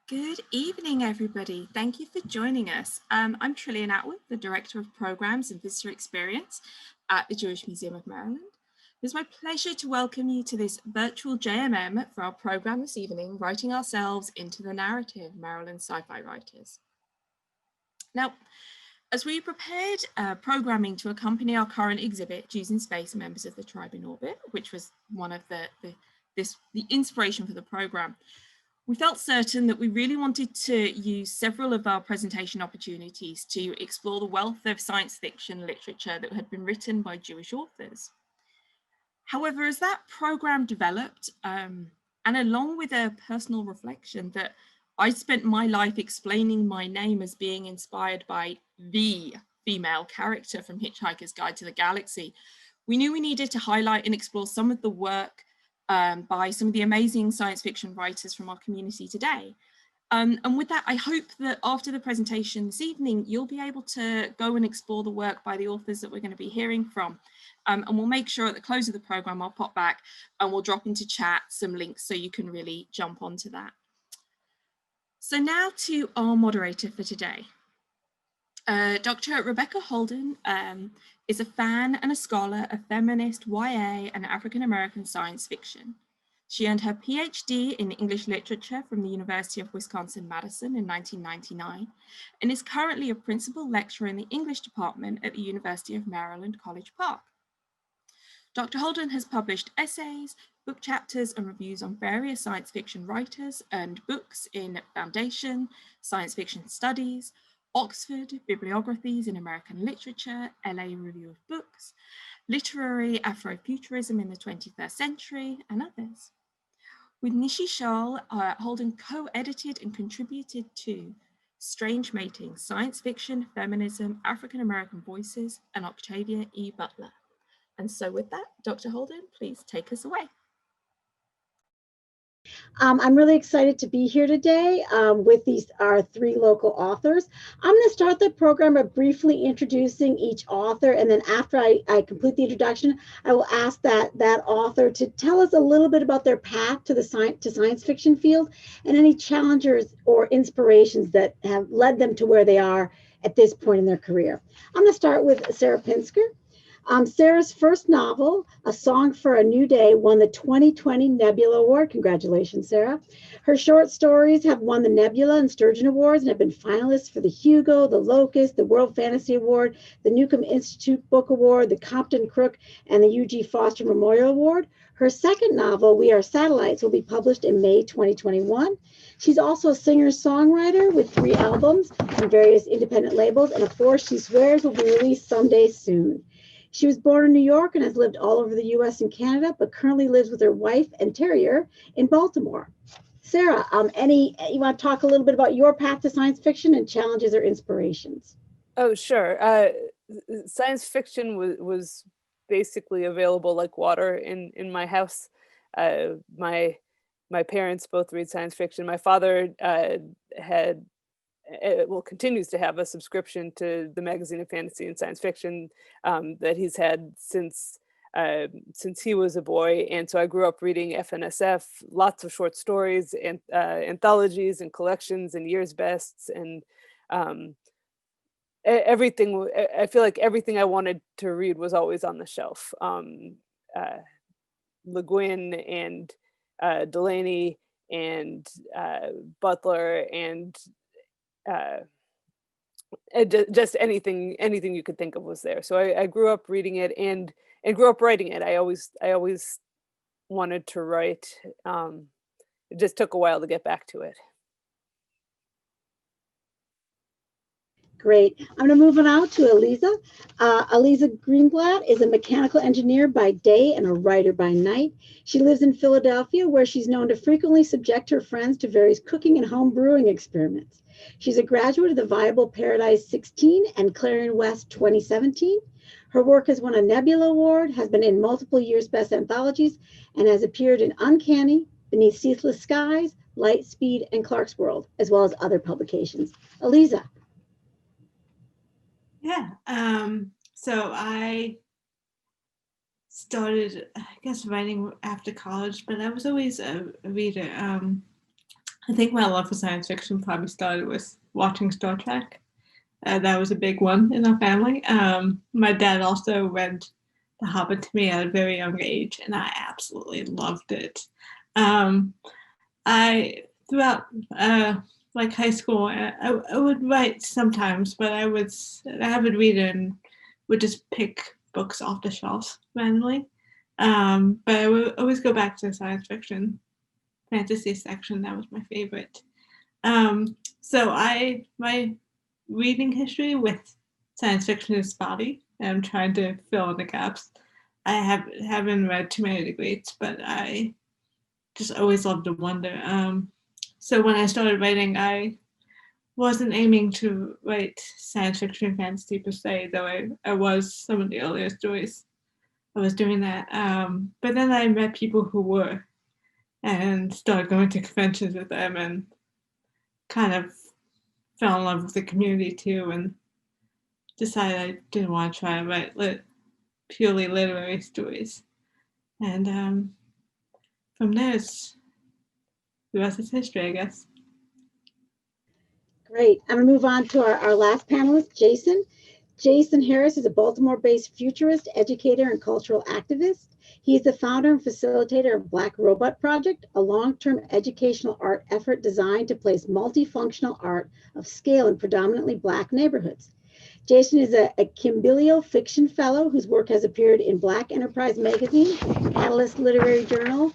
Good evening, everybody. Thank you for joining us. I'm Trillian Atwood, the Director of Programs and Visitor Experience at the Jewish Museum of Maryland. It's my pleasure to welcome you to this virtual JMM for our program this evening, Writing Ourselves into the Narrative, Maryland Sci-Fi Writers. Now, as we prepared programming to accompany our current exhibit, Jews in Space, Members of the Tribe in Orbit, which was one of the inspiration for the program, we felt certain that we really wanted to use several of our presentation opportunities to explore the wealth of science fiction literature that had been written by Jewish authors. However, as that program developed, and along with a personal reflection that I spent my life explaining my name as being inspired by the female character from Hitchhiker's Guide to the Galaxy, we knew we needed to highlight and explore some of the work by some of the amazing science fiction writers from our community today. And with that, I hope that after the presentation this evening, you'll be able to go and explore the work by the authors that we're going to be hearing from. And we'll make sure at the close of the program, I'll pop back and we'll drop into chat some links so you can really jump onto that. So now to our moderator for today. Dr. Rebecca Holden is a fan and a scholar of feminist YA and African-American science fiction. She earned her PhD in English literature from the University of Wisconsin-Madison in 1999 and is currently a principal lecturer in the English department at the University of Maryland, College Park. Dr. Holden has published essays, book chapters and reviews on various science fiction writers and books in Foundation, Science Fiction Studies, Oxford, Bibliographies in American Literature, LA Review of Books, Literary Afrofuturism in the 21st Century, and others. With Nishi Shal, Holden co-edited and contributed to Strange Mating, Science Fiction, Feminism, African-American Voices, and Octavia E. Butler. And so with that, Dr. Holden, please take us away. I'm really excited to be here today with our three local authors. I'm going to start the program by briefly introducing each author, and then after I complete the introduction, I will ask that author to tell us a little bit about their path to the science fiction field and any challenges or inspirations that have led them to where they are at this point in their career. I'm going to start with Sarah Pinsker. Sarah's first novel, A Song for a New Day, won the 2020 Nebula Award. Congratulations, Sarah. Her short stories have won the Nebula and Sturgeon Awards and have been finalists for the Hugo, the Locust, the World Fantasy Award, the Newcomb Institute Book Award, the Compton Crook, and the U.G. Foster Memorial Award. Her second novel, We Are Satellites, will be published in May 2021. She's also a singer-songwriter with 3 albums on various independent labels, and a fourth, she swears, will be released someday soon. She was born in New York and has lived all over the US and Canada, but currently lives with her wife and terrier in Baltimore. Sarah, you want to talk a little bit about your path to science fiction and challenges or inspirations? Oh, sure. Science fiction was basically available like water in my house. My parents both read science fiction. My father continues to have a subscription to the Magazine of Fantasy and Science Fiction that he's had since he was a boy. And so I grew up reading FNSF, lots of short stories and anthologies and collections and year's bests and everything. I feel like everything I wanted to read was always on the shelf. Le Guin and Delaney and Butler and just anything you could think of was there. So I grew up reading it and grew up writing it. I always wanted to write. It just took a while to get back to it. Great. I'm going to move on out to Aliza. Aliza Greenblatt is a mechanical engineer by day and a writer by night. She lives in Philadelphia, where she's known to frequently subject her friends to various cooking and home brewing experiments. She's a graduate of the Viable Paradise 16 and Clarion West 2017. Her work has won a Nebula Award, has been in multiple years' best anthologies, and has appeared in Uncanny, Beneath Ceaseless Skies, Lightspeed, and Clarkesworld, as well as other publications. Aliza. Yeah, so I started, I guess, writing after college, but I was always a reader. I think my love for science fiction probably started with watching Star Trek. That was a big one in our family. My dad also read The Hobbit to me at a very young age, and I absolutely loved it. I throughout like high school, I would write sometimes, but I was an avid reader and would just pick books off the shelves randomly. But I would always go back to the science fiction, fantasy section. That was my favorite. So my reading history with science fiction is spotty. I'm trying to fill in the gaps. I haven't read too many of the greats, but I just always loved to wonder. So when I started writing, I wasn't aiming to write science fiction and fantasy per se, though I was some of the earlier stories. I was doing that. But then I met people who were and started going to conventions with them and kind of fell in love with the community too and decided I didn't want to try to write purely literary stories. And from there, the rest is history, I guess. Great. I'm going to move on to our last panelist, Jason. Jason Harris is a Baltimore-based futurist, educator, and cultural activist. He is the founder and facilitator of Black Robot Project, a long-term educational art effort designed to place multifunctional art of scale in predominantly Black neighborhoods. Jason is a Kimbilio Fiction Fellow whose work has appeared in Black Enterprise Magazine, Catalyst Literary Journal,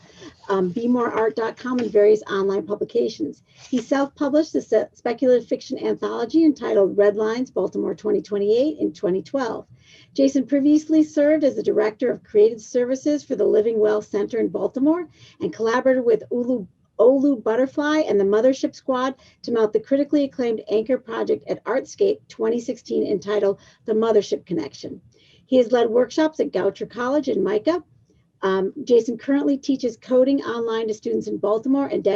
BeMoreArt.com, and various online publications. He self-published a speculative fiction anthology entitled Red Lines, Baltimore 2028 in 2012. Jason previously served as the Director of Creative Services for the Living Well Center in Baltimore and collaborated with Olu Butterfly and the Mothership Squad to mount the critically acclaimed anchor project at Artscape 2016 entitled The Mothership Connection. He has led workshops at Goucher College and MICA. Jason currently teaches coding online to students in Baltimore and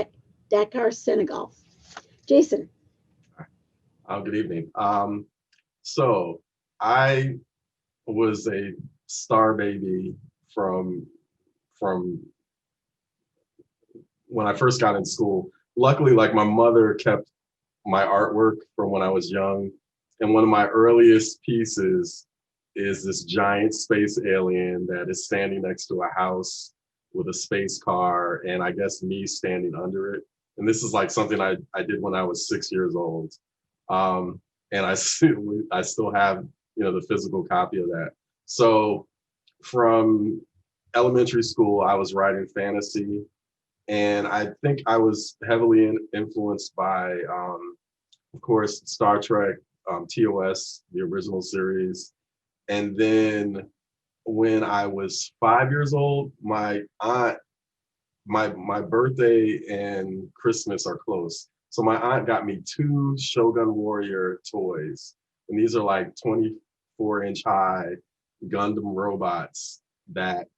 Dakar, Senegal. Jason. Good evening. So I was a star baby from when I first got in school. Luckily, like my mother kept my artwork from when I was young. And one of my earliest pieces is this giant space alien that is standing next to a house with a space car, and I guess me standing under it. And this is like something I did when I was 6 years old. And I still have, the physical copy of that. So from elementary school, I was writing fantasy, and I think I was heavily influenced by, of course, Star Trek, TOS, the original series. And then when I was 5 years old, my aunt, my birthday and Christmas are close. So my aunt got me 2 Shogun Warrior toys. And these are like 24-inch high Gundam robots that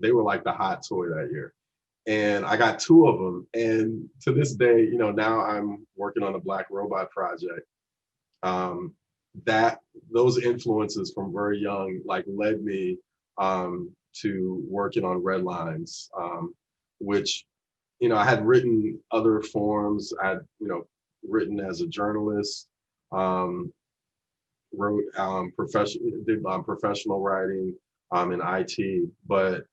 they were like the hot toy that year. And I got 2 of them. And to this day, now I'm working on a Black Robot Project. Those influences from very young led me to working on Red Lines, which I had written other forms. I had written as a journalist, wrote professional writing in IT, but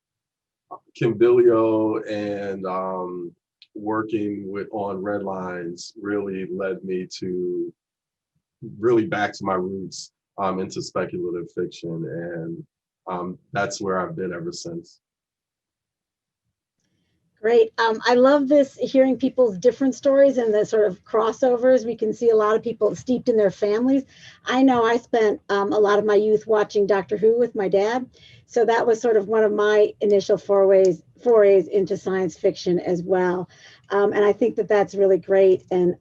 Kimbilio and working on Red Lines really led me to back to my roots into speculative fiction, and that's where I've been ever since. Great. I love this, hearing people's different stories and the sort of crossovers. We can see a lot of people steeped in their families. I know I spent a lot of my youth watching Doctor Who with my dad. So that was sort of one of my initial forays into science fiction as well. And I think that that's really great and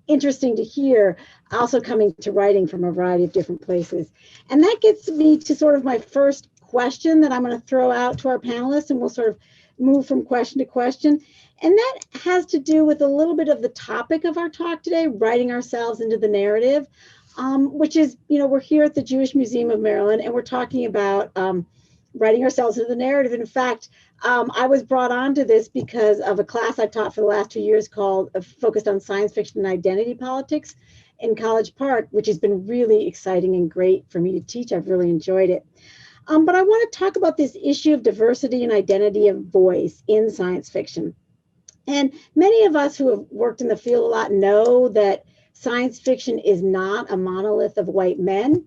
interesting to hear, also coming to writing from a variety of different places. And that gets me to sort of my first question that I'm going to throw out to our panelists, and we'll sort of move from question to question. And that has to do with a little bit of the topic of our talk today, writing ourselves into the narrative, which is, we're here at the Jewish Museum of Maryland, and we're talking about writing ourselves into the narrative. In fact, I was brought onto this because of a class I've taught for the last 2 years called focused on science fiction and identity politics in College Park, which has been really exciting and great for me to teach. I've really enjoyed it. But I want to talk about this issue of diversity and identity of voice in science fiction. And many of us who have worked in the field a lot know that science fiction is not a monolith of white men,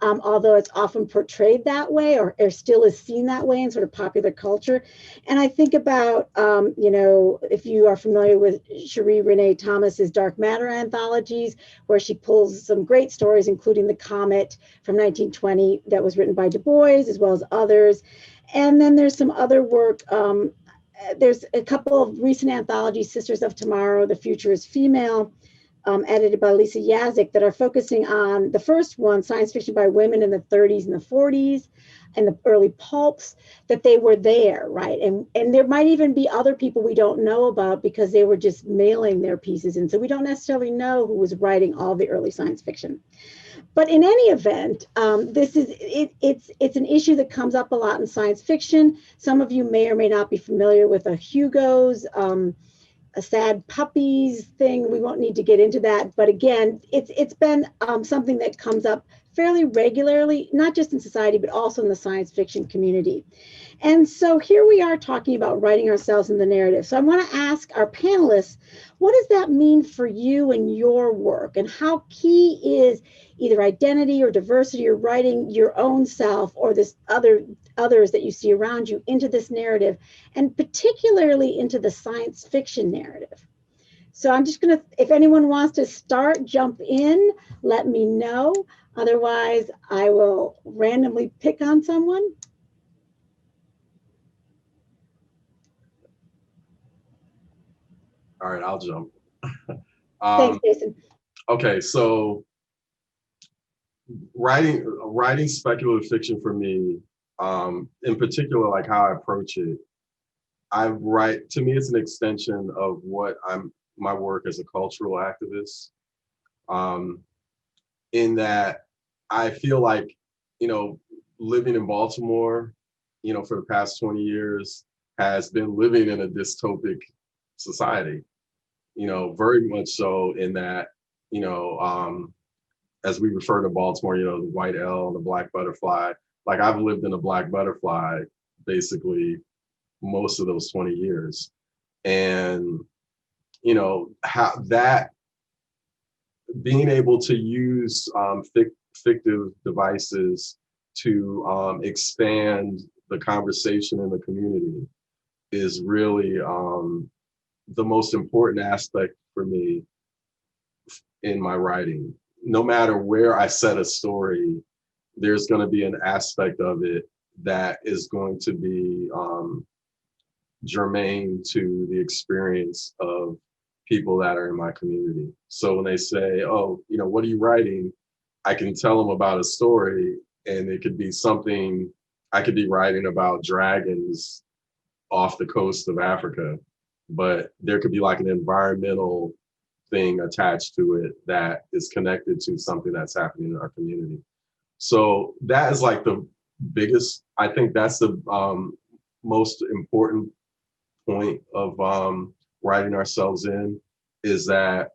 although it's often portrayed that way or still is seen that way in sort of popular culture. And I think about, if you are familiar with Cherie Renee Thomas's Dark Matter anthologies, where she pulls some great stories, including The Comet from 1920 that was written by Du Bois, as well as others. And then there's some other work. There's a couple of recent anthologies, Sisters of Tomorrow, The Future is Female, edited by Lisa Yazik, that are focusing on the first one, science fiction by women in the 30s and the 40s and the early pulps, that they were there, right? And there might even be other people we don't know about because they were just mailing their pieces. And so we don't necessarily know who was writing all the early science fiction. But in any event, it's an issue that comes up a lot in science fiction. Some of you may or may not be familiar with a Hugo's, a sad puppies thing. We won't need to get into that. But again, it's been something that comes up fairly regularly, not just in society, but also in the science fiction community. And so here we are talking about writing ourselves in the narrative. So I want to ask our panelists, what does that mean for you and your work? And how key is either identity or diversity or writing your own self or this others that you see around you into this narrative, and particularly into the science fiction narrative? So I'm just going to, if anyone wants to start, jump in, let me know. Otherwise, I will randomly pick on someone. All right, I'll jump. Thanks, Jason. Okay, so writing speculative fiction for me, in particular, like how I approach it, to me, it's an extension of what my work as a cultural activist, in that I feel like, living in Baltimore, for the past 20 years has been living in a dystopic society, very much so in that, as we refer to Baltimore, the white L and the black butterfly, like I've lived in a black butterfly basically most of those 20 years. And, how that being able to use fictive devices to expand the conversation in the community is really the most important aspect for me in my writing. No matter where I set a story, there's going to be an aspect of it that is going to be germane to the experience of people that are in my community. So when they say, oh, what are you writing? I can tell them about a story, and it could be something, I could be writing about dragons off the coast of Africa, but there could be like an environmental thing attached to it that is connected to something that's happening in our community. So that is like the biggest, I think that's the most important point of writing ourselves in, is that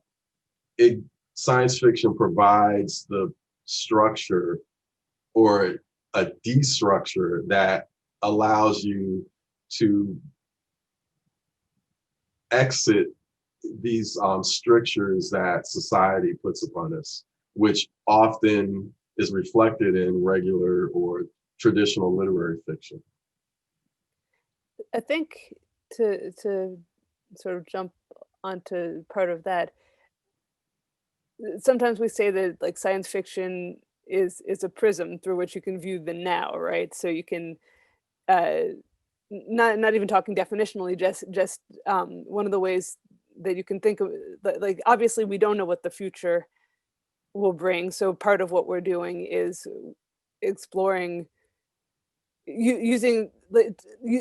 science fiction provides the structure or a destructure that allows you to exit these strictures that society puts upon us, which often is reflected in regular or traditional literary fiction. I think to sort of jump onto part of that, sometimes we say that like science fiction is a prism through which you can view the now, right? So you can not even talking definitionally, just one of the ways that you can think of, like obviously we don't know what the future will bring, so part of what we're doing is exploring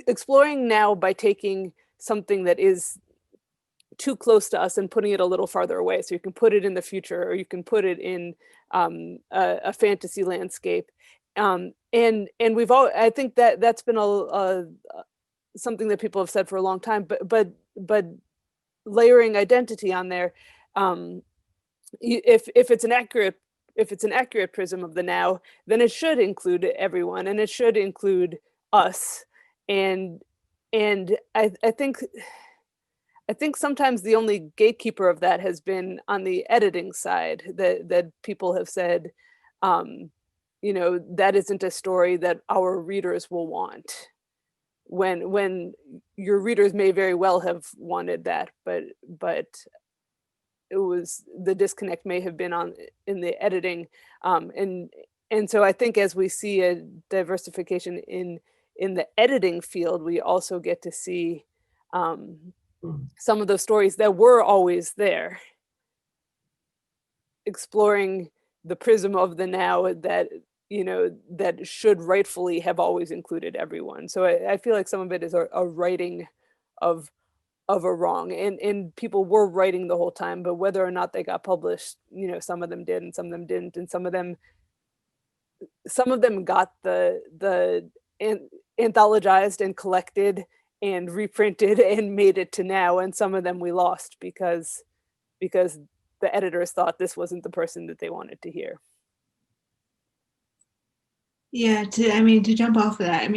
exploring now by taking something that is too close to us and putting it a little farther away. So you can put it in the future, or you can put it in a fantasy landscape, And we've all, I think that that's been something that people have said for a long time, but layering identity on there, if it's an accurate prism of the now, then it should include everyone, and it should include us. And I think sometimes the only gatekeeper of that has been on the editing side, that people have said, that isn't a story that our readers will want, when your readers may very well have wanted that, but it was, the disconnect may have been in the editing. And so I think as we see a diversification in the editing field, we also get to see some of those stories that were always there, exploring the prism of the now that that should rightfully have always included everyone. So I feel like some of it is a writing of a wrong, and people were writing the whole time, but whether or not they got published, some of them did and some of them didn't, and some of them got the anthologized and collected and reprinted and made it to now, and some of them we lost because the editors thought this wasn't the person that they wanted to hear. Yeah, to jump off of that,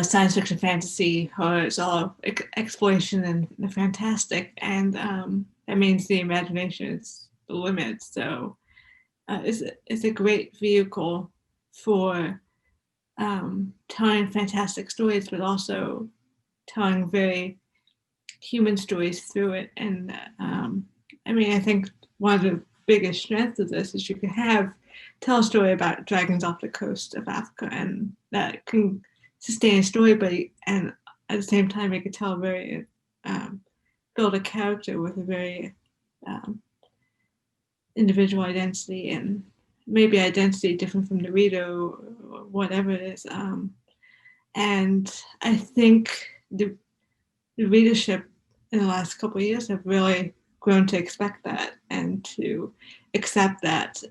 science fiction, fantasy, horror, it's all exploration and the fantastic, and that means the imagination is the limit. So it's a great vehicle for telling fantastic stories, but also telling very human stories through it. And I think one of the biggest strengths of this is you can tell a story about dragons off the coast of Africa, and that can sustain a story, and at the same time you can tell a very build a character with a very individual identity, and maybe identity different from the reader or whatever it is. And I think the readership in the last couple of years have really grown to expect that and to accept that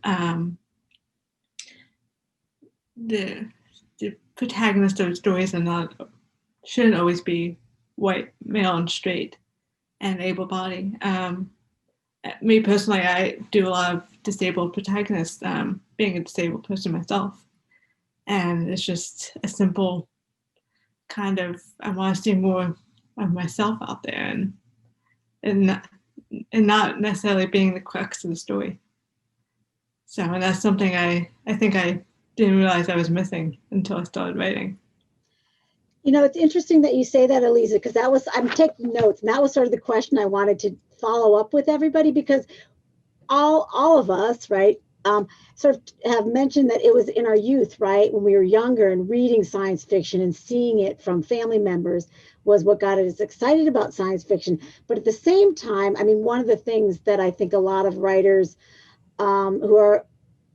the protagonist of stories shouldn't always be white, male, and straight and able-bodied. Me personally, I do a lot of disabled protagonists, being a disabled person myself, and it's just a simple kind of, I want to see more of myself out there, and not necessarily being the crux of the story. So, and that's something I think I didn't realize I was missing until I started writing. It's interesting that you say that, Eliza, because I'm taking notes, and that was sort of the question I wanted to follow up with everybody, because all of us, right, sort of have mentioned that it was in our youth, right, when we were younger and reading science fiction and seeing it from family members was what got us excited about science fiction. But at the same time, one of the things that I think a lot of writers who are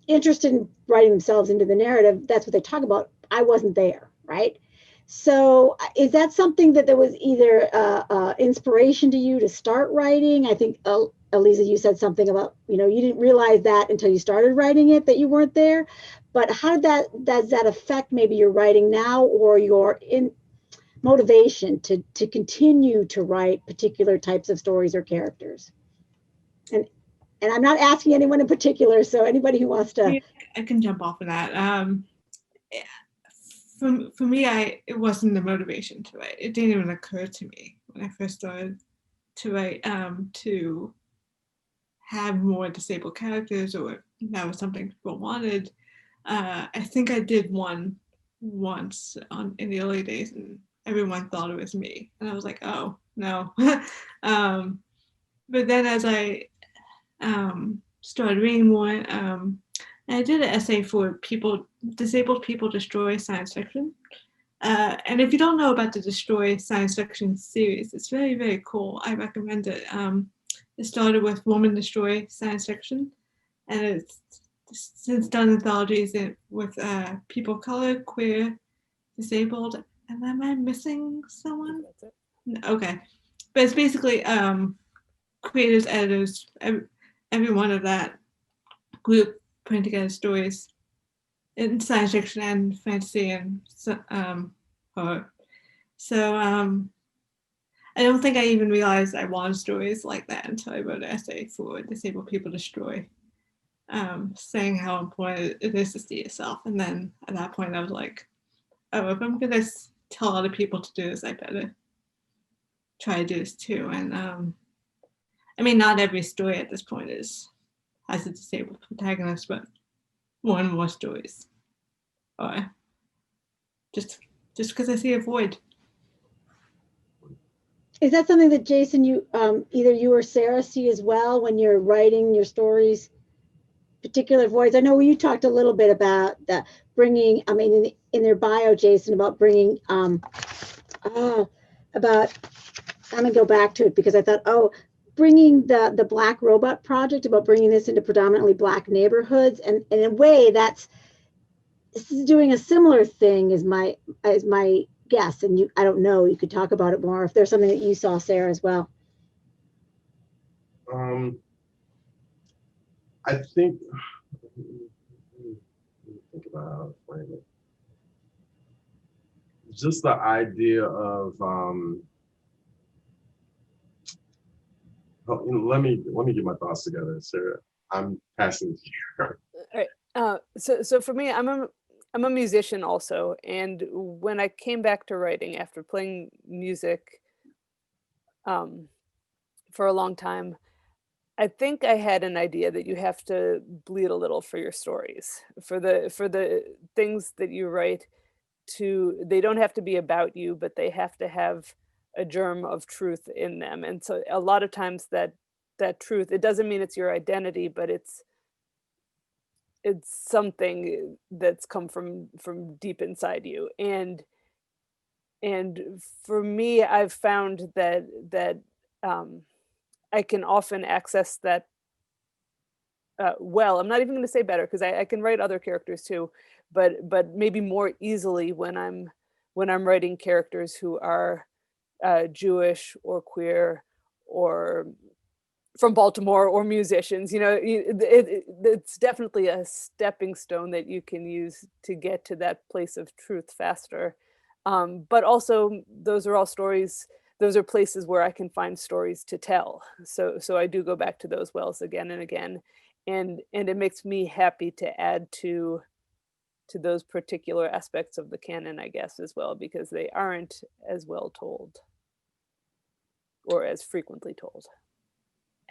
interested in writing themselves into the narrative, that's what they talk about. I wasn't there, right? So is that something that there was either inspiration to you to start writing? I think, Eliza, you said something about, you didn't realize that until you started writing it, that you weren't there. But how does that affect maybe your writing now, or your motivation to continue to write particular types of stories or characters? And I'm not asking anyone in particular, so anybody who wants to. I can jump off of that. For me, it wasn't the motivation to write. It didn't even occur to me when I first started to write to have more disabled characters, or that was something people wanted. I think I did one once in the early days, and everyone thought it was me, and I was like, oh no. But then as I started reading more, I did an essay for disabled people destroy science fiction. And if you don't know about the Destroy Science Fiction series, it's very, very cool. I recommend it. It started with Woman Destroy Science Fiction, and it's since done anthologies with people of color, queer, disabled. And am I missing someone? Okay. But it's basically creators, editors, every one of that group putting together stories in science fiction and fantasy and horror. So I don't think I even realized I wanted stories like that until I wrote an essay for Disabled People Destroy, saying how important it is to see yourself. And then at that point, I was like, oh, if I'm going to tell other people to do this, I better try to do this too. And I mean, not every story at this point has a disabled protagonist, but more and more stories are just because I see a void. Is that something that Jason, you either you or Sarah see as well when you're writing your stories, particular voids? I know you talked a little bit about that bringing, I mean, in their bio, Jason, about bringing, about, I'm gonna go back to it because I thought, oh, bringing the Black Robot Project, about bringing this into predominantly Black neighborhoods, and in a way this is doing a similar thing as my guess. And I don't know, you could talk about it more if there's something that you saw, Sarah, as well. I think about how to frame it. Just the idea of let me get my thoughts together, Sarah. I'm passing to you. All right. So for me, I'm a musician also, and when I came back to writing after playing music for a long time, I think I had an idea that you have to bleed a little for your stories, for the things that you write. They don't have to be about you, but they have to have a germ of truth in them. And so a lot of times that truth, it doesn't mean it's your identity, but it's something that's come from deep inside you. And for me, I've found that I can often access that well. I'm not even going to say better, because I can write other characters too, but maybe more easily when I'm writing characters who are Jewish or queer or from Baltimore or musicians. It's definitely a stepping stone that you can use to get to that place of truth faster. But also, those are all stories. Those are places where I can find stories to tell. So I do go back to those wells again and again, and it makes me happy to add to those particular aspects of the canon, I guess, as well, because they aren't as well told or as frequently told.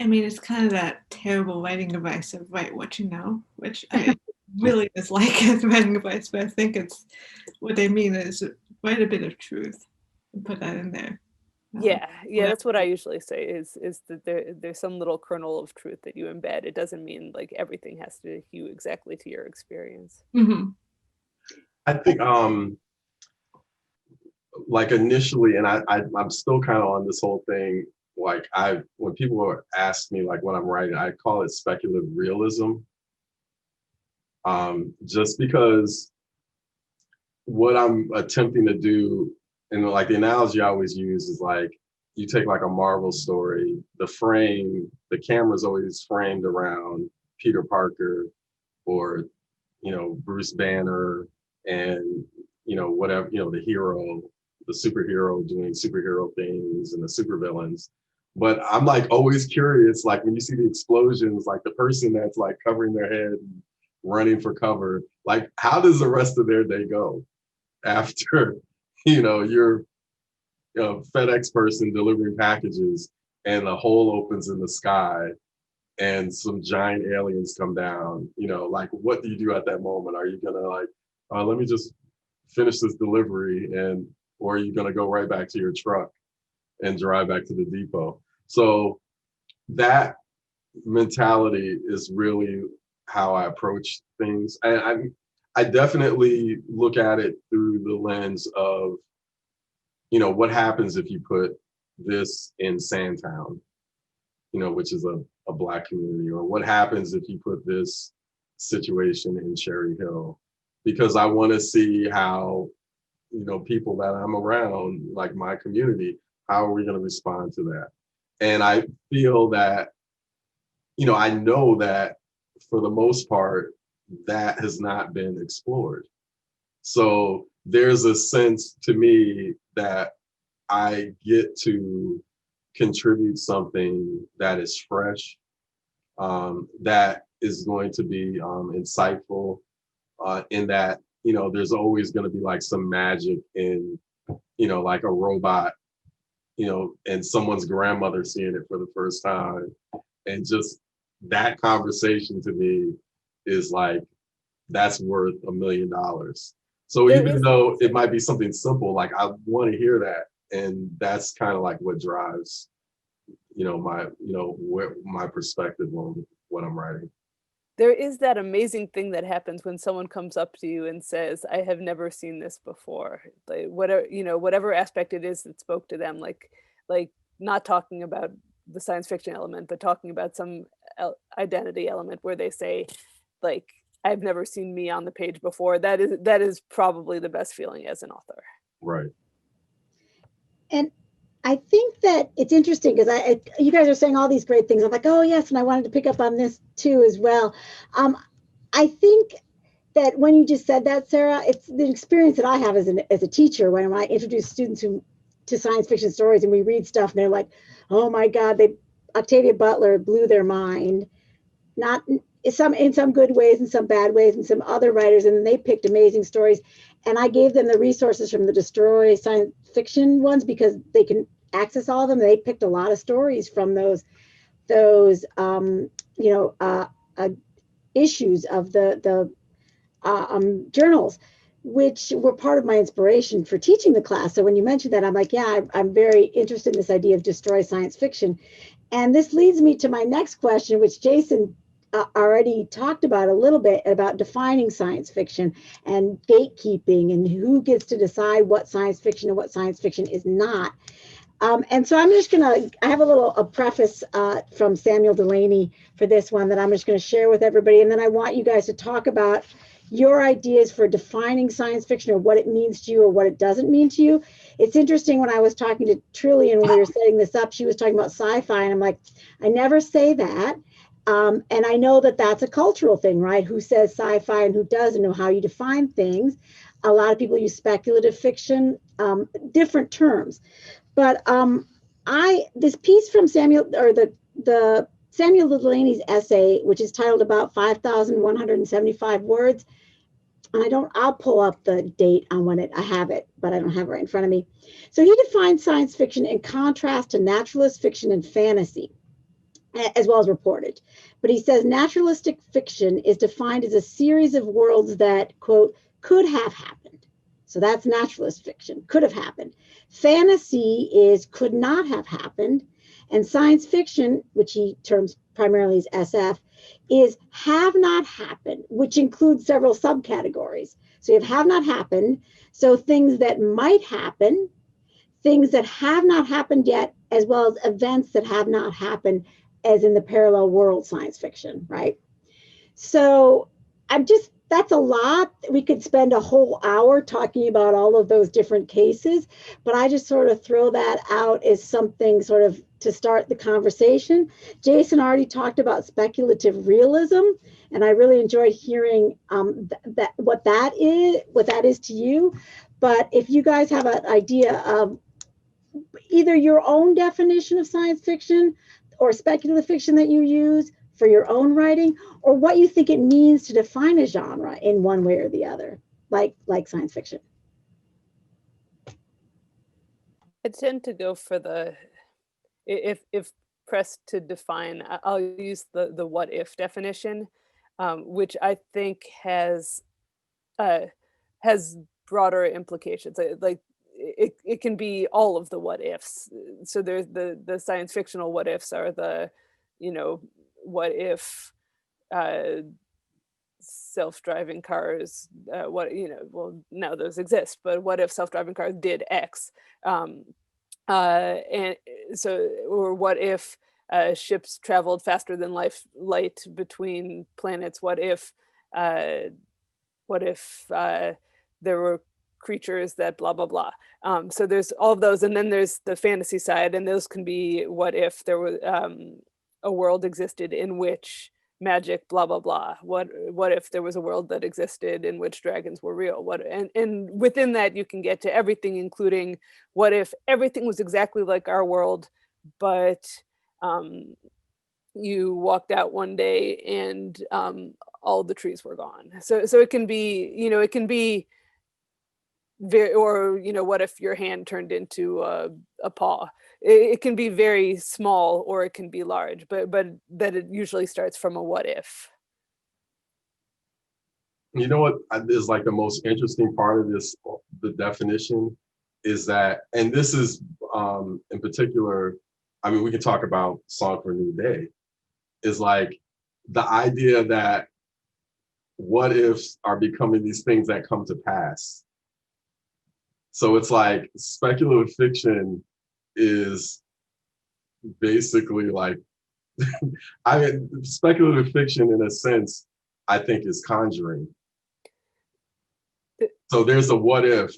I mean, it's kind of that terrible writing advice of write what you know, which I really dislike as writing advice, but I think it's what they mean is write a bit of truth and put that in there. Yeah, that's what I usually say is that there's some little kernel of truth that you embed. It doesn't mean like everything has to hew exactly to your experience. Mm-hmm. I think like initially, and I'm still kind of on this whole thing, like when people ask me like what I'm writing, I call it speculative realism. Just because what I'm attempting to do, and like the analogy I always use is like, you take like a Marvel story, the camera's always framed around Peter Parker or, Bruce Banner and, whatever, the hero, the superhero doing superhero things and the supervillains. But I'm like always curious, like when you see the explosions, like the person that's like covering their head, and running for cover, like how does the rest of their day go after, you're a FedEx person delivering packages and the hole opens in the sky and some giant aliens come down, like what do you do at that moment? Are you gonna like, let me just finish this delivery, or are you gonna go right back to your truck and drive back to the depot? So that mentality is really how I approach things. I definitely look at it through the lens of, what happens if you put this in Sandtown, which is a Black community, or what happens if you put this situation in Cherry Hill, because I want to see how, people that I'm around, like my community, how are we going to respond to that? And I feel that, I know that for the most part, that has not been explored. So there's a sense to me that I get to contribute something that is fresh, that is going to be insightful, in that, you know, there's always going to be like some magic in, you know, like a robot, you know, and someone's grandmother seeing it for the first time. And just that conversation to me is like, that's worth $1 million. So There even is- though it might be something simple, like I want to hear that. And that's kind of like what drives, you know, my perspective on what I'm writing. There is that amazing thing that happens when someone comes up to you and says, "I have never seen this before." Like whatever, you know, whatever aspect it is that spoke to them, like not talking about the science fiction element, but talking about some identity element where they say, like, "I've never seen me on the page before." That is probably the best feeling as an author. Right. And I think that it's interesting because you guys are saying all these great things. I'm like, oh yes, and I wanted to pick up on this too as well. I think that when you just said that, Sarah, it's the experience that I have as a teacher when I introduce students to science fiction stories and we read stuff and they're like, oh my God, Octavia Butler blew their mind. Not in some good ways and some bad ways and some other writers, and they picked amazing stories. And I gave them the resources from the Destroy science fiction ones because they can access all of them. They picked a lot of stories from those issues of the journals, which were part of my inspiration for teaching the class. So when you mentioned that, I'm like, yeah, I'm very interested in this idea of Destroy science fiction. And this leads me to my next question, which Jason already talked about a little bit, about defining science fiction and gatekeeping and who gets to decide what science fiction and what science fiction is not. And so I'm just I have a preface from Samuel Delany for this one that I'm just gonna share with everybody. And then I want you guys to talk about your ideas for defining science fiction or what it means to you or what it doesn't mean to you. It's interesting, when I was talking to Trillian when we were setting this up, she was talking about sci-fi and I'm like, I never say that. And I know that that's a cultural thing, right? Who says sci-fi and who doesn't, know how you define things. A lot of people use speculative fiction, different terms. But this piece from Samuel, or the Samuel Delany's essay, which is titled About 5,175 Words, and I'll pull up the date on when I have it, but I don't have it right in front of me. So he defines science fiction in contrast to naturalist fiction and fantasy, as well as reportage. But he says naturalistic fiction is defined as a series of worlds that, quote, could have happened. So that's naturalist fiction, could have happened. Fantasy is could not have happened. And science fiction, which he terms primarily as SF, is have not happened, which includes several subcategories. So you have not happened. So things that might happen, things that have not happened yet, as well as events that have not happened, as in the parallel world science fiction, right? So that's a lot. We could spend a whole hour talking about all of those different cases, but I just sort of throw that out as something sort of to start the conversation. Jason already talked about speculative realism, and I really enjoyed hearing what that is to you. But if you guys have an idea of either your own definition of science fiction or speculative fiction that you use for your own writing, or what you think it means to define a genre in one way or the other, like science fiction. I tend to go for if pressed to define, I'll use the what if definition, which I think has broader implications. Like it can be all of the what ifs. So there's the science fictional what ifs are the, you know, what if self-driving cars, well, no, those exist, but what if self-driving cars did X? And so, or what if ships traveled faster than light between planets? What if there were creatures that blah blah blah? So there's all of those, and then there's the fantasy side, and those can be what if there was a world existed in which magic, blah blah blah. What if there was a world that existed in which dragons were real? And within that you can get to everything, including what if everything was exactly like our world, but you walked out one day and all the trees were gone. So it can be, it can be very, or what if your hand turned into a paw? It can be very small or it can be large, but that it usually starts from a what if. You know what is like the most interesting part of this, the definition, is that, and this is in particular, I mean, we can talk about Song for a New Day, is like the idea that what ifs are becoming these things that come to pass. So it's like speculative fiction is basically like, I mean, speculative fiction in a sense, I think is conjuring. So there's a what if.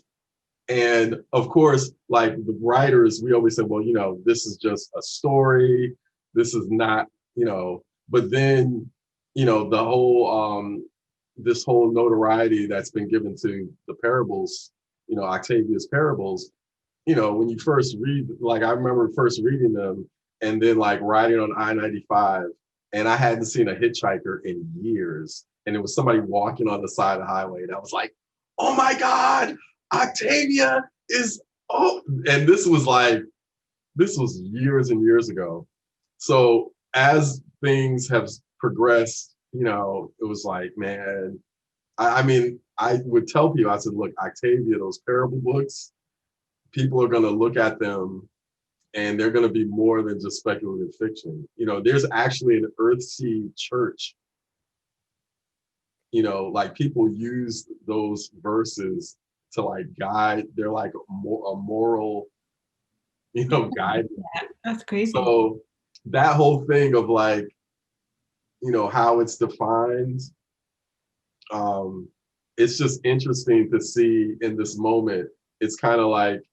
And of course, like the writers, we always say, well, this is just a story. This is not, but then, the whole, this whole notoriety that's been given to the parables, Octavia's parables, when you first read, like I remember first reading them and then like riding on I-95, and I hadn't seen a hitchhiker in years. And it was somebody walking on the side of the highway. And I was like, oh my God, Octavia is, and this was years and years ago. So as things have progressed, it was like, man, I mean, I would tell people, I said, look, Octavia, those parable books, people are going to look at them and they're going to be more than just speculative fiction. There's actually an Earthseed church. Like people use those verses to like guide, they're like a moral, guide. Yeah, that's crazy. So that whole thing of like, how it's defined, it's just interesting to see in this moment. It's kind of like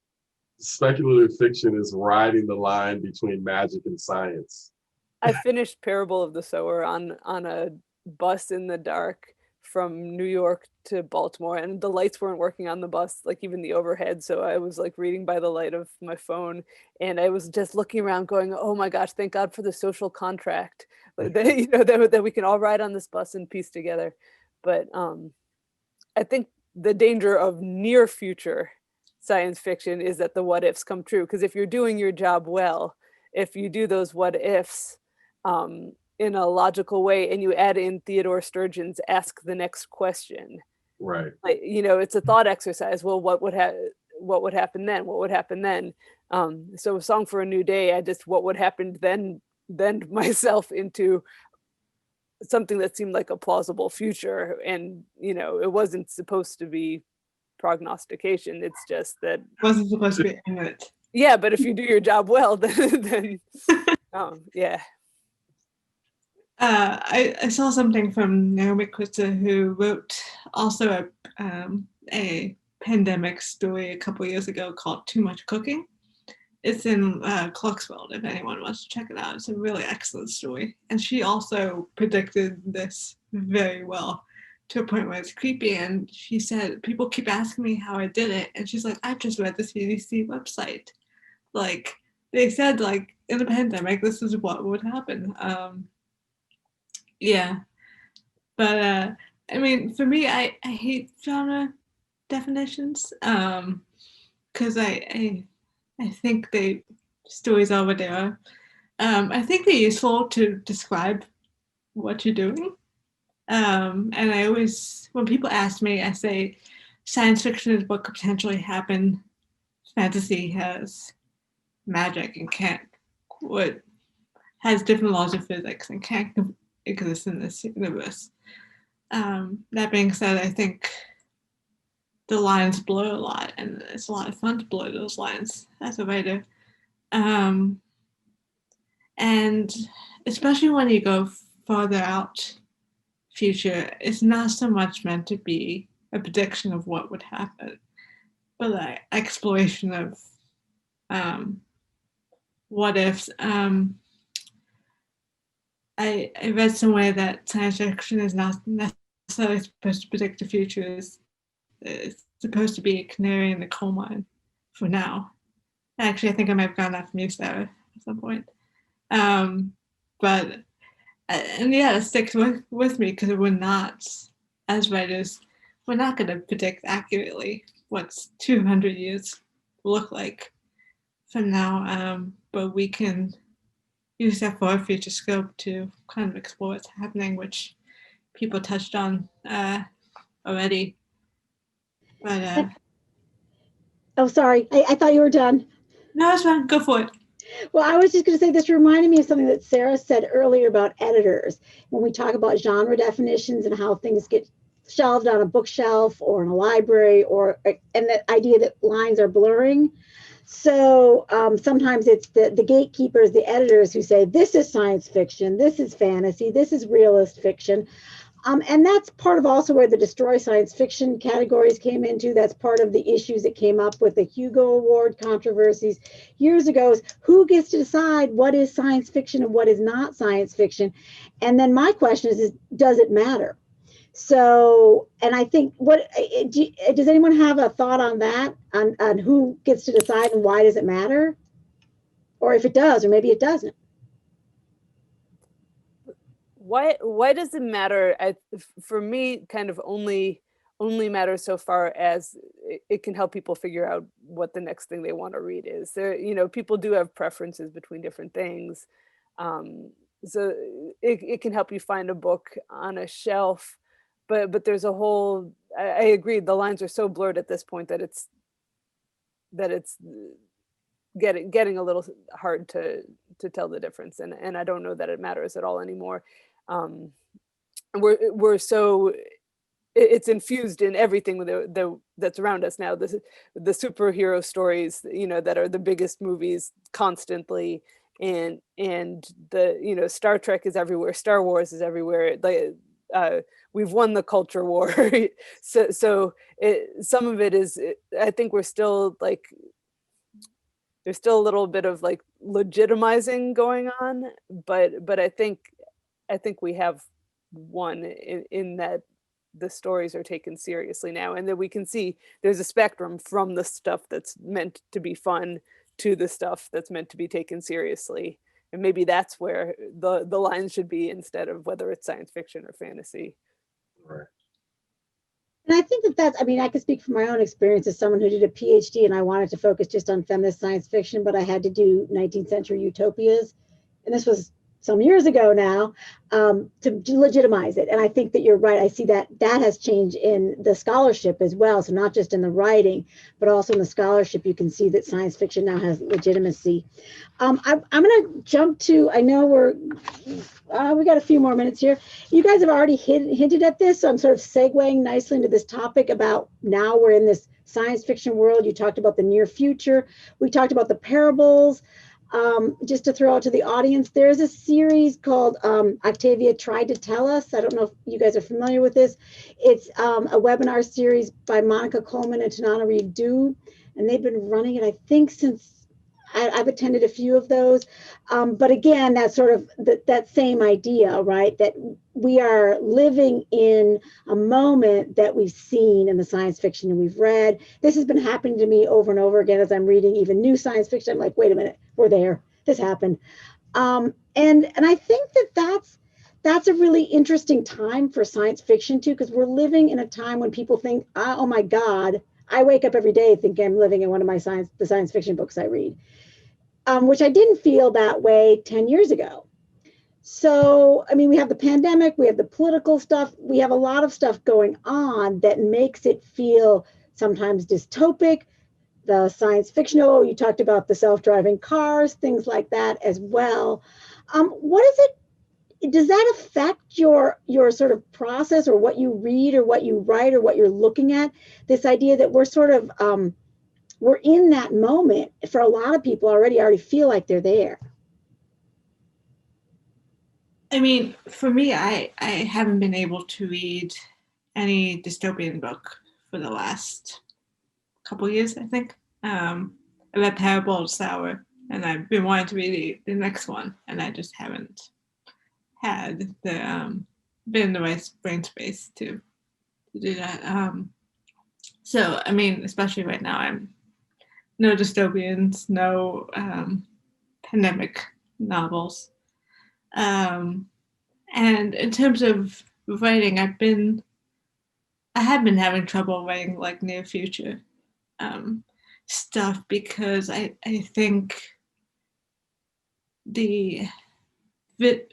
speculative fiction is riding the line between magic and science. I finished Parable of the Sower on a bus in the dark from New York to Baltimore, and the lights weren't working on the bus, like even the overhead. So I was like reading by the light of my phone, and I was just looking around going, oh my gosh, thank God for the social contract, that we can all ride on this bus in peace together. But I think the danger of near future science fiction is that the what ifs come true. Because if you're doing your job well, if you do those what ifs in a logical way, and you add in Theodore Sturgeon's "Ask the Next Question," right? Like, it's a thought exercise. Well, what would happen then? What would happen then? So, A Song for a New Day, I just what would happen then myself into something that seemed like a plausible future, and it wasn't supposed to be prognostication. It's just that Wasn't supposed to be in it. Yeah, but if you do your job well, then yeah. I saw something from Naomi Kutzer, who wrote also a pandemic story a couple years ago called Too Much Cooking. It's in Clarksville, if anyone wants to check it out. It's a really excellent story. And she also predicted this very well, to a point where it's creepy. And she said, people keep asking me how I did it. And she's like, I've just read the CDC website. Like, they said, like, in a pandemic, this is what would happen. Yeah. But, I mean, for me, I hate genre definitions, because I think stories are what they are. I think they're useful to describe what you're doing. And I always, when people ask me, I say science fiction is what could potentially happen. Fantasy has magic and has different laws of physics and can't exist in this universe. That being said, I think the lines blur a lot, and it's a lot of fun to blur those lines as a writer. And especially when you go farther out future, it's not so much meant to be a prediction of what would happen, but like exploration of what ifs. I read somewhere that science fiction is not necessarily supposed to predict the future. It's supposed to be a canary in the coal mine for now. Actually, I think I might have gotten that from you, Sarah, at some point. But and yeah, it sticks with me because we're not, as writers, we're not going to predict accurately what's 200 years will look like from now. But we can use that for our future scope to kind of explore what's happening, which people touched on already. But Oh, sorry. I thought you were done. no, it's fine. Go for it. Well, I was just going to say this reminded me of something that Sarah said earlier about editors. When we talk about genre definitions and how things get shelved on a bookshelf or in a library, and the idea that lines are blurring. So sometimes it's the gatekeepers, the editors who say, this is science fiction, this is fantasy, this is realist fiction. And that's part of also where the Destroy Science Fiction categories came into. That's part of the issues that came up with the Hugo Award controversies years ago, is who gets to decide what is science fiction and what is not science fiction? And then my question is does it matter? So, and I think, does anyone have a thought on that, on who gets to decide and why does it matter? Or if it does, or maybe it doesn't. Why does it matter? For me, kind of only matters so far as it can help people figure out what the next thing they want to read is. There, people do have preferences between different things. So it can help you find a book on a shelf, but there's a whole, I agree, the lines are so blurred at this point that it's getting a little hard to tell the difference, and I don't know that it matters at all anymore. We're so, it's infused in everything that's around us now. The superhero stories, that are the biggest movies constantly, and the Star Trek is everywhere, Star Wars is everywhere. We've won the culture war. so some of it is, I think we're still like, there's still a little bit of like legitimizing going on, but I think we have won in that the stories are taken seriously now, and that we can see there's a spectrum from the stuff that's meant to be fun to the stuff that's meant to be taken seriously. And maybe that's where the line should be, instead of whether it's science fiction or fantasy. Right. And I think I mean, I can speak from my own experience as someone who did a PhD and I wanted to focus just on feminist science fiction, but I had to do 19th century utopias. And this was some years ago now, to legitimize it. And I think that you're right. I see that has changed in the scholarship as well. So not just in the writing, but also in the scholarship, you can see that science fiction now has legitimacy. I'm going to jump to, I know we got a few more minutes here. You guys have already hinted at this, so I'm sort of segueing nicely into this topic about now we're in this science fiction world. You talked about the near future. We talked about the parables. Just to throw out to the audience, there's a series called Octavia Tried to Tell Us. I don't know if you guys are familiar with this. It's a webinar series by Monica Coleman and Tanana Reeve-Dew, and they've been running it, I think, since I've attended a few of those. But again, that's sort of that same idea, right? That we are living in a moment that we've seen in the science fiction and we've read. This has been happening to me over and over again as I'm reading even new science fiction. I'm like, wait a minute, we're there. This happened. And I think that's a really interesting time for science fiction too, because we're living in a time when people think, oh my God, I wake up every day thinking I'm living in one of the science fiction books I read. Which I didn't feel that way 10 years ago. So, I mean, we have the pandemic, we have the political stuff, we have a lot of stuff going on that makes it feel sometimes dystopic. The science fiction, you talked about the self-driving cars, things like that as well. What is it? Does that affect your sort of process, or what you read or what you write or what you're looking at? This idea that we're sort of, we're in that moment. For a lot of people already feel like they're there. I mean, for me, I haven't been able to read any dystopian book for the last couple years, I think. I read Parable of Sour, and I've been wanting to read the next one, and I just haven't had the been in the right brain space to do that. So I mean, especially right now, I'm no dystopians, no pandemic novels. And in terms of writing, I have been having trouble writing like near future stuff because I think the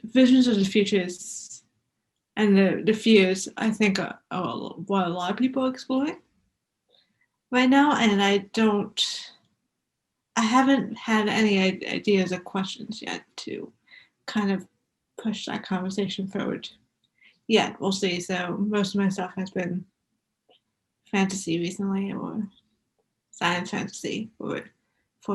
visions of the futures and the fears I think are what a lot of people are exploring right now, and I haven't had any ideas or questions yet to kind of push that conversation forward yet. We'll see. So most of my stuff has been fantasy recently, or science fantasy for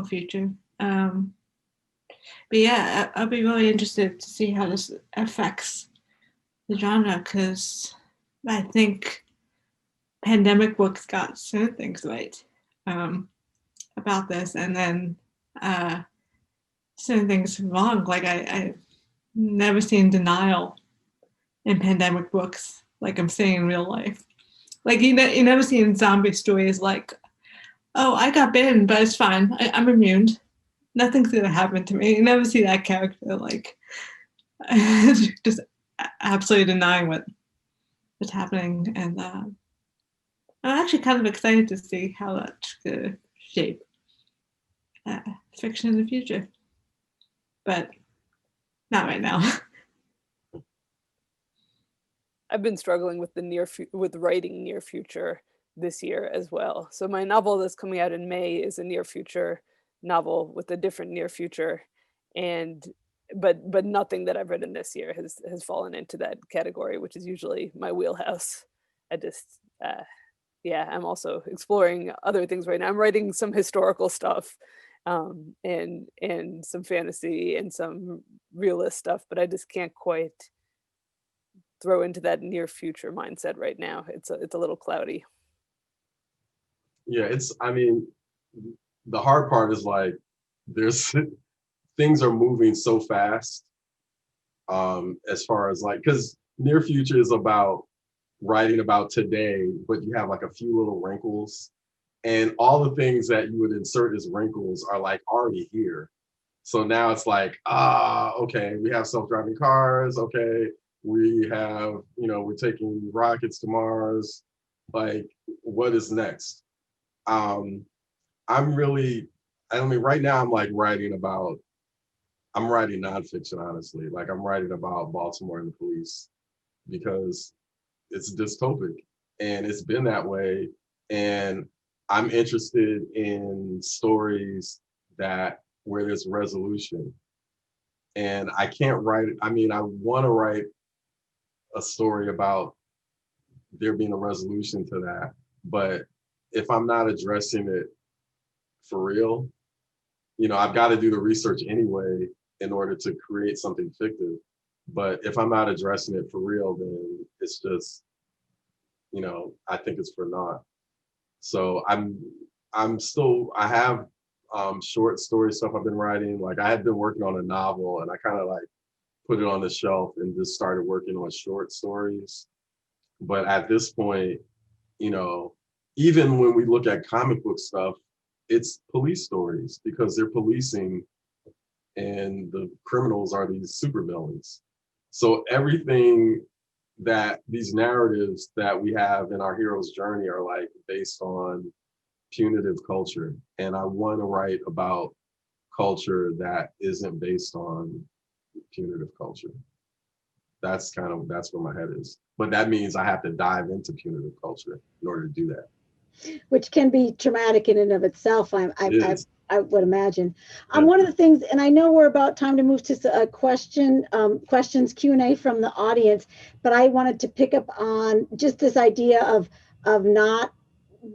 future. But yeah, I'll be really interested to see how this affects the genre, because I think pandemic books got certain things right about this, and then certain things wrong. Like I've never seen denial in pandemic books like I'm seeing in real life. Like you never see in zombie stories like, oh, I got bitten, but it's fine. I'm immune. Nothing's gonna happen to me. You never see that character like just absolutely denying what's happening. And I'm actually kind of excited to see how that's gonna shape fiction in the future. But not right now. I've been struggling with with writing near future this year as well. So my novel that's coming out in May is a near future novel with a different near future, and but nothing that I've written this year has fallen into that category, which is usually my wheelhouse. I just yeah, I'm also exploring other things right now. I'm writing some historical stuff, and some fantasy and some realist stuff, but I just can't quite throw into that near future mindset right now. It's a little cloudy. Yeah, I mean, the hard part is like there's things are moving so fast as far as like, because near future is about writing about today, but you have like a few little wrinkles, and all the things that you would insert as wrinkles are like already here. So now it's like, okay, we have self-driving cars. Okay, we have, we're taking rockets to Mars. Like, what is next? I'm really, I mean, right now I'm like I'm writing nonfiction, honestly. Like I'm writing about Baltimore and the police because it's dystopic and it's been that way. And I'm interested in stories where there's resolution. And I can't write, I mean, I want to write a story about there being a resolution to that. But if I'm not addressing it for real, I've got to do the research anyway in order to create something fictive. But if I'm not addressing it for real, then it's just, I think it's for naught. So I have short story stuff I've been writing. Like I had been working on a novel and I kind of like put it on the shelf and just started working on short stories. But at this point, even when we look at comic book stuff, it's police stories because they're policing and the criminals are these supervillains. So everything that these narratives that we have in our hero's journey are like based on punitive culture. And I want to write about culture that isn't based on punitive culture. That's where my head is. But that means I have to dive into punitive culture in order to do that. Which can be traumatic in and of itself, I would imagine. One of the things, and I know we're about time to move to a questions Q&A from the audience, but I wanted to pick up on just this idea of not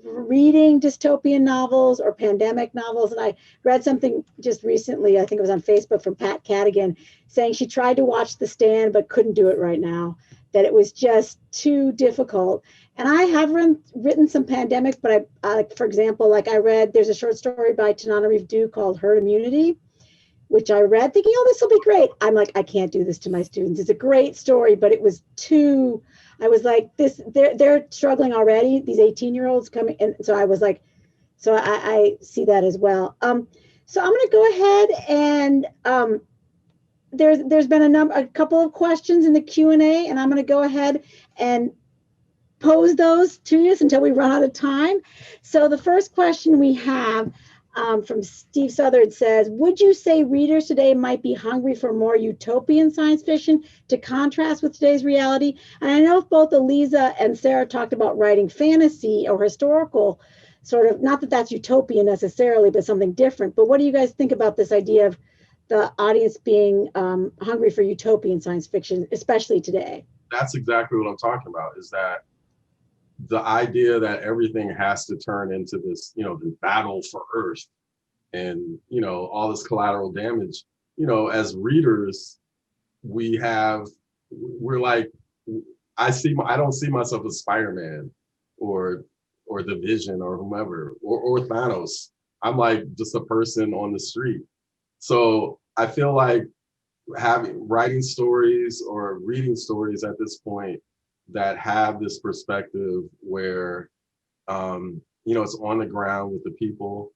reading dystopian novels or pandemic novels. And I read something just recently, I think it was on Facebook, from Pat Cadigan, saying she tried to watch The Stand but couldn't do it right now, that it was just too difficult. And I have written some pandemic, but I for example, like I read, there's a short story by Tananarive Due called Herd Immunity, which I read thinking, oh, this will be great. I'm like, I can't do this to my students. It's a great story, but it was too, I was like, this, they're struggling already, these 18-year-olds coming. And so I was like, so I see that as well. So I'm going to go ahead and there's been a couple of questions in the Q&A, and I'm going to go ahead and pose those to you until we run out of time. So the first question we have from Steve Southard says, would you say readers today might be hungry for more utopian science fiction to contrast with today's reality? And I know both Eliza and Sarah talked about writing fantasy or historical, sort of, not that that's utopian necessarily, but something different. But what do you guys think about this idea of the audience being hungry for utopian science fiction, especially today? That's exactly what I'm talking about, is that the idea that everything has to turn into this, the battle for Earth and, all this collateral damage, as readers, we're like, I don't see myself as Spider-Man or the Vision or whomever, or Thanos. I'm like just a person on the street. So I feel like writing stories or reading stories at this point that have this perspective where, it's on the ground with the people,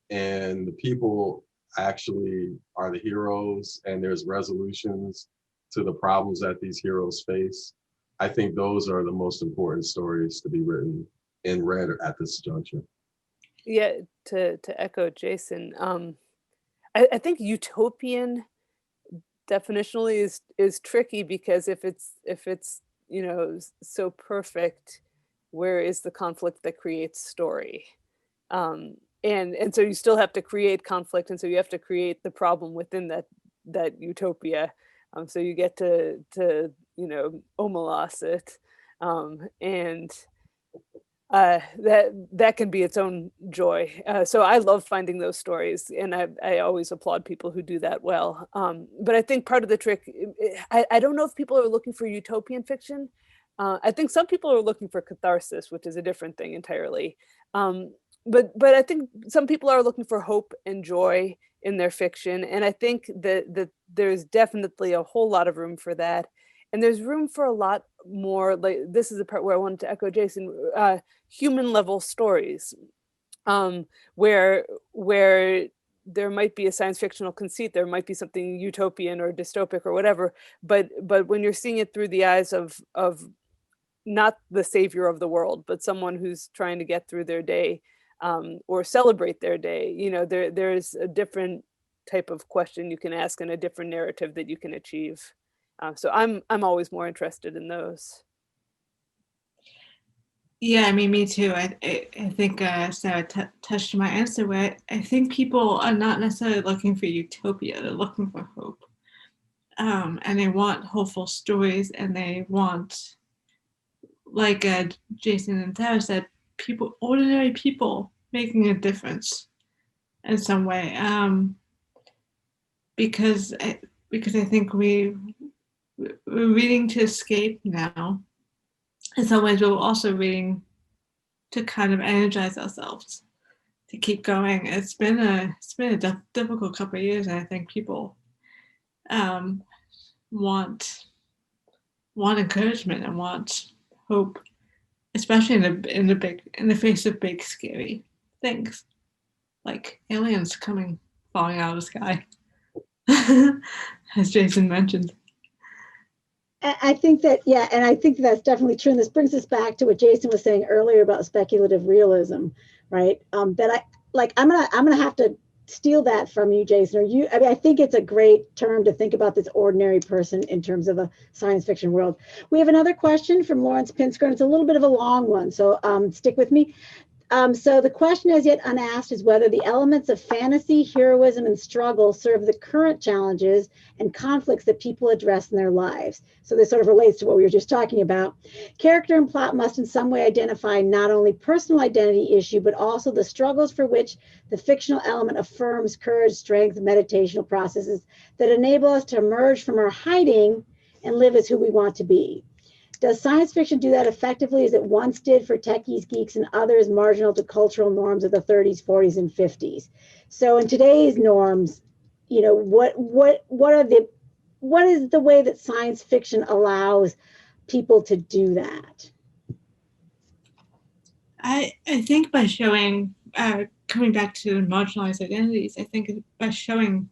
and the people actually are the heroes, and there's resolutions to the problems that these heroes face. I think those are the most important stories to be written and read at this juncture. Yeah, to echo Jason, I think utopian definitionally is tricky, because if it's so perfect, where is the conflict that creates story? And so you still have to create conflict, and so you have to create the problem within that utopia. So you get to omelas it, and that can be its own joy. So I love finding those stories, and I always applaud people who do that well. But I think part of the trick, I don't know if people are looking for utopian fiction. I think some people are looking for catharsis, which is a different thing entirely. But I think some people are looking for hope and joy in their fiction, and I think that there's definitely a whole lot of room for that. And there's room for a lot more, like, this is the part where I wanted to echo Jason, human level stories, where there might be a science fictional conceit, there might be something utopian or dystopic or whatever, but when you're seeing it through the eyes of not the savior of the world, but someone who's trying to get through their day, or celebrate their day, there's a different type of question you can ask and a different narrative that you can achieve. So I'm always more interested in those. Yeah, I mean, me too. I think Sarah touched my answer, where I think people are not necessarily looking for utopia; they're looking for hope, and they want hopeful stories, and they want, like Jason and Sarah said, ordinary people making a difference in some way. Because I think we're reading to escape now. In some ways, we're also reading to kind of energize ourselves, to keep going. It's been a difficult couple of years, and I think people want encouragement and want hope, especially in the face of big scary things like aliens falling out of the sky, as Jason mentioned. I think that, yeah, and I think that's definitely true. And this brings us back to what Jason was saying earlier about speculative realism, right? That I'm gonna have to steal that from you, Jason, or you. I mean, I think it's a great term to think about this ordinary person in terms of a science fiction world. We have another question from Lawrence Pinsker, and it's a little bit of a long one, so stick with me. So the question as yet unasked is whether the elements of fantasy, heroism, and struggle serve the current challenges and conflicts that people address in their lives. So this sort of relates to what we were just talking about. Character and plot must in some way identify not only personal identity issue, but also the struggles for which the fictional element affirms courage, strength, meditational processes that enable us to emerge from our hiding and live as who we want to be. Does science fiction do that effectively as it once did for techies, geeks, and others marginal to cultural norms of the 30s, 40s, and 50s? So in today's norms, you know, what is the way that science fiction allows people to do that? I think by showing, coming back to marginalized identities, I think by showing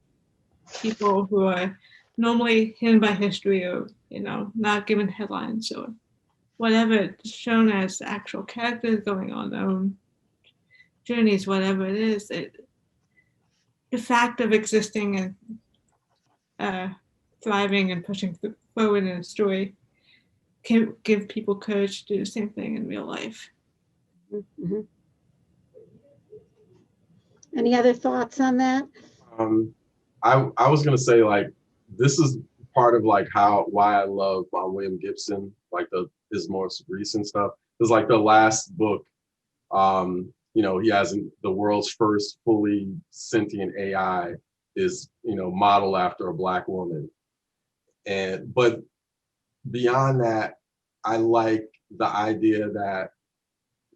people who are normally hidden by history or, you know, not given headlines or whatever, shown as actual characters going on their own journeys, whatever it is, the fact of existing and thriving and pushing forward in a story can give people courage to do the same thing in real life. Mm-hmm. Any other thoughts on that? I was gonna say, like, this is part of like why I love William Gibson, like his most recent stuff. It's like the last book, you know, he has the world's first fully sentient AI is, you know, modeled after a Black woman. But beyond that, I like the idea that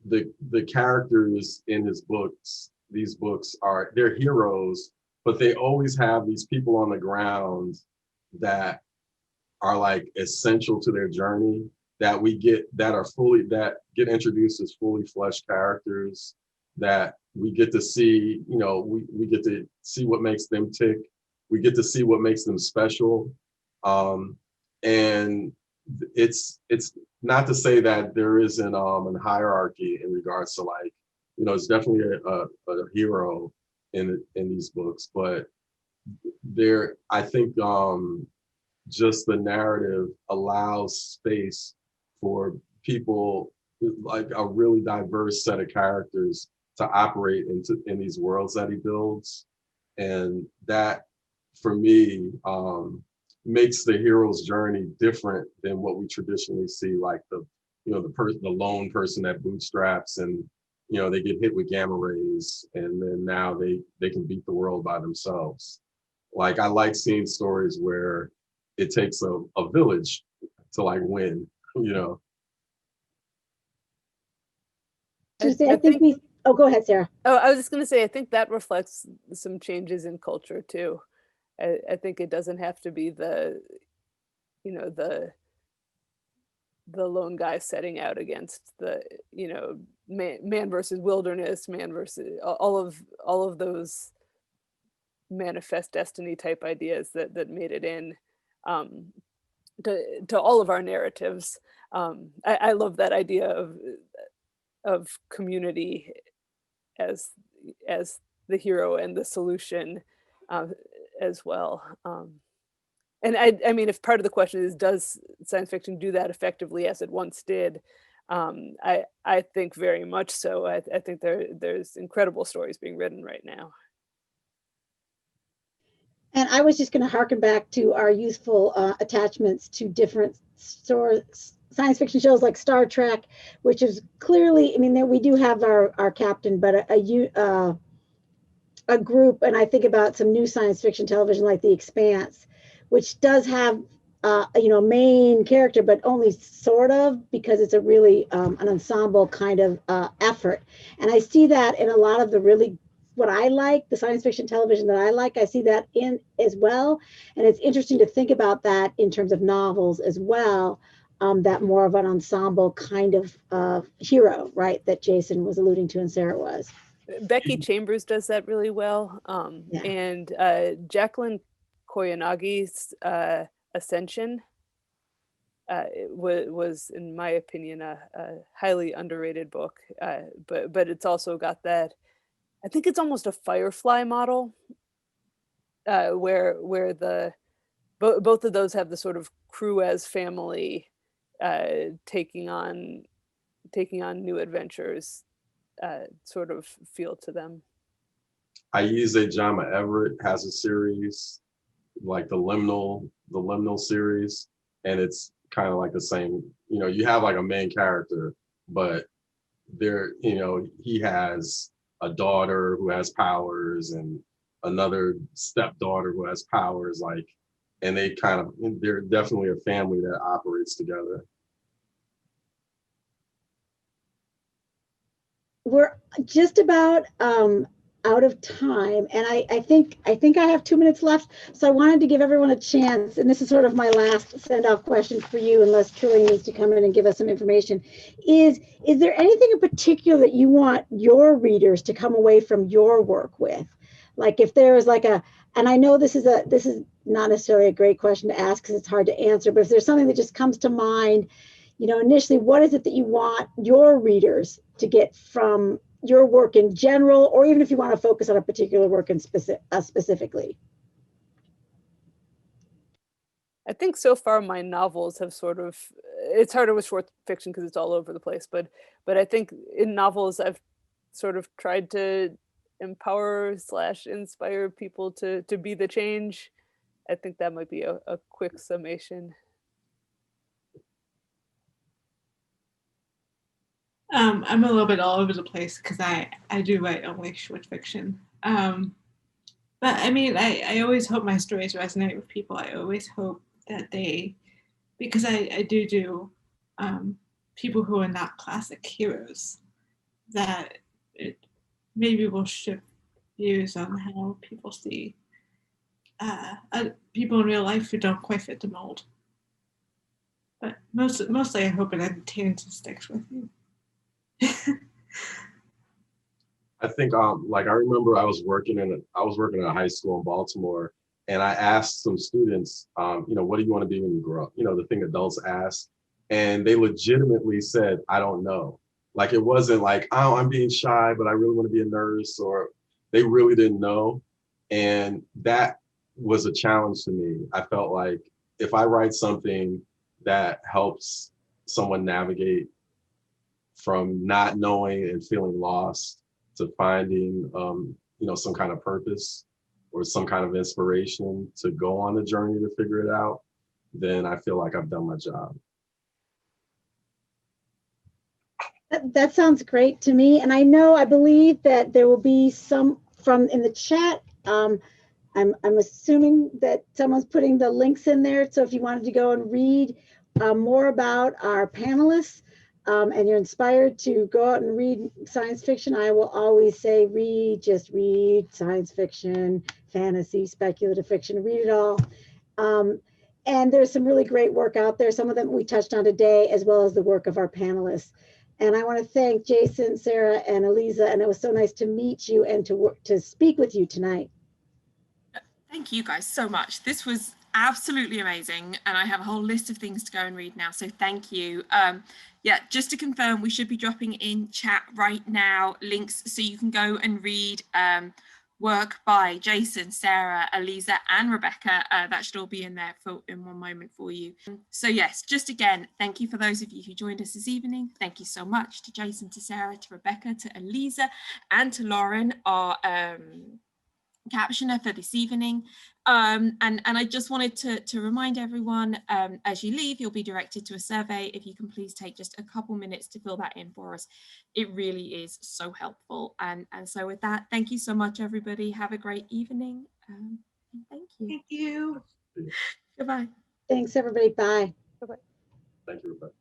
the characters in these books they're heroes, but they always have these people on the ground that are like essential to their journey that get introduced as fully fleshed characters that we get to see, you know, we get to see what makes them tick. We get to see what makes them special. And it's not to say that there isn't a hierarchy in regards to, like, you know, it's definitely a hero in these books, but I think just the narrative allows space for people, like a really diverse set of characters, to operate in these worlds that he builds. And that, for me, makes the hero's journey different than what we traditionally see, like the lone person that bootstraps and, you know, they get hit with gamma rays and then now they can beat the world by themselves. Like, I like seeing stories where it takes a village to like win, you know. Tuesday, I think oh, go ahead, Sarah. Oh, I was just going to say, I think that reflects some changes in culture too. I think it doesn't have to be the lone guy setting out against the, you know, man versus wilderness, man versus all of those manifest destiny type ideas that made it in to all of our narratives. I love that idea of community as the hero and the solution as well. And I mean, if part of the question is, does science fiction do that effectively as it once did? I think very much so. I think there's incredible stories being written right now. And I was just going to harken back to our youthful attachments to different science fiction shows like Star Trek, which is clearly, I mean, we do have our captain, but a group, and I think about some new science fiction television like The Expanse, which does have you know, main character, but only sort of, because it's a really an ensemble kind of effort. And I see that in a lot of the really, what I like, the science fiction television that I like, I see that in as well. And it's interesting to think about that in terms of novels as well, that more of an ensemble kind of hero, right, that Jason was alluding to and Sarah was. Becky Chambers does that really well. Yeah. And Jacqueline Koyanagi's Ascension was, in my opinion, a highly underrated book. But it's also got that, I think it's almost a Firefly model, where both of those have the sort of crew as family taking on new adventures sort of feel to them. Ayize Jama Everett has a series like the Liminal series, and it's kind of like the same. You know, you have like a main character, but you know, he has a daughter who has powers and another stepdaughter who has powers, like, and they're definitely a family that operates together. We're just about out of time, and I think I have 2 minutes left, so I wanted to give everyone a chance, and this is sort of my last send-off question for you, unless Trilly needs to come in and give us some information. Is there anything in particular that you want your readers to come away from your work with? Like if there is like a, and I know this is not necessarily a great question to ask because it's hard to answer, but if there's something that just comes to mind, you know, initially, what is it that you want your readers to get from your work in general, or even if you want to focus on a particular work in specifically? I think so far my novels have sort of, it's harder with short fiction because it's all over the place, but I think in novels I've sort of tried to empower / inspire people to be the change. I think that might be a quick summation. I'm a little bit all over the place because I do write only short fiction. But I mean, I always hope my stories resonate with people. I always hope that they, because I do people who are not classic heroes, that it maybe will shift views on how people see people in real life who don't quite fit the mold. But mostly I hope it entertains and sticks with you. I think like I remember I was working in a high school in Baltimore, and I asked some students, you know, what do you want to be when you grow up? You know, the thing adults ask, and they legitimately said, I don't know. Like it wasn't like, oh, I'm being shy, but I really want to be a nurse, or they really didn't know. And that was a challenge to me. I felt like if I write something that helps someone navigate from not knowing and feeling lost to finding you know, some kind of purpose or some kind of inspiration to go on the journey to figure it out, then I feel like I've done my job. That sounds great to me. And I believe that there will be some from in the chat. I'm assuming that someone's putting the links in there. So if you wanted to go and read more about our panelists, and you're inspired to go out and read science fiction, I will always say just read science fiction, fantasy, speculative fiction, read it all. And there's some really great work out there. Some of them we touched on today, as well as the work of our panelists. And I want to thank Jason, Sarah, and Eliza, and it was so nice to meet you and to speak with you tonight. Thank you guys so much. This was absolutely amazing, and I have a whole list of things to go and read now, so thank you. Yeah, just to confirm, we should be dropping in chat right now links so you can go and read work by Jason, Sarah, Eliza, and Rebecca. That should all be in there in one moment for you. So yes, just again, thank you for those of you who joined us this evening. Thank you so much to Jason, to Sarah, to Rebecca, to Eliza, and to Lauren, our captioner for this evening. And I just wanted to remind everyone, as you leave, you'll be directed to a survey. If you can please take just a couple minutes to fill that in for us. It really is so helpful. And so with that, thank you so much, everybody. Have a great evening. And thank you. Thank you. Goodbye. Thanks, everybody. Bye. Bye-bye. Thank you, Rebecca.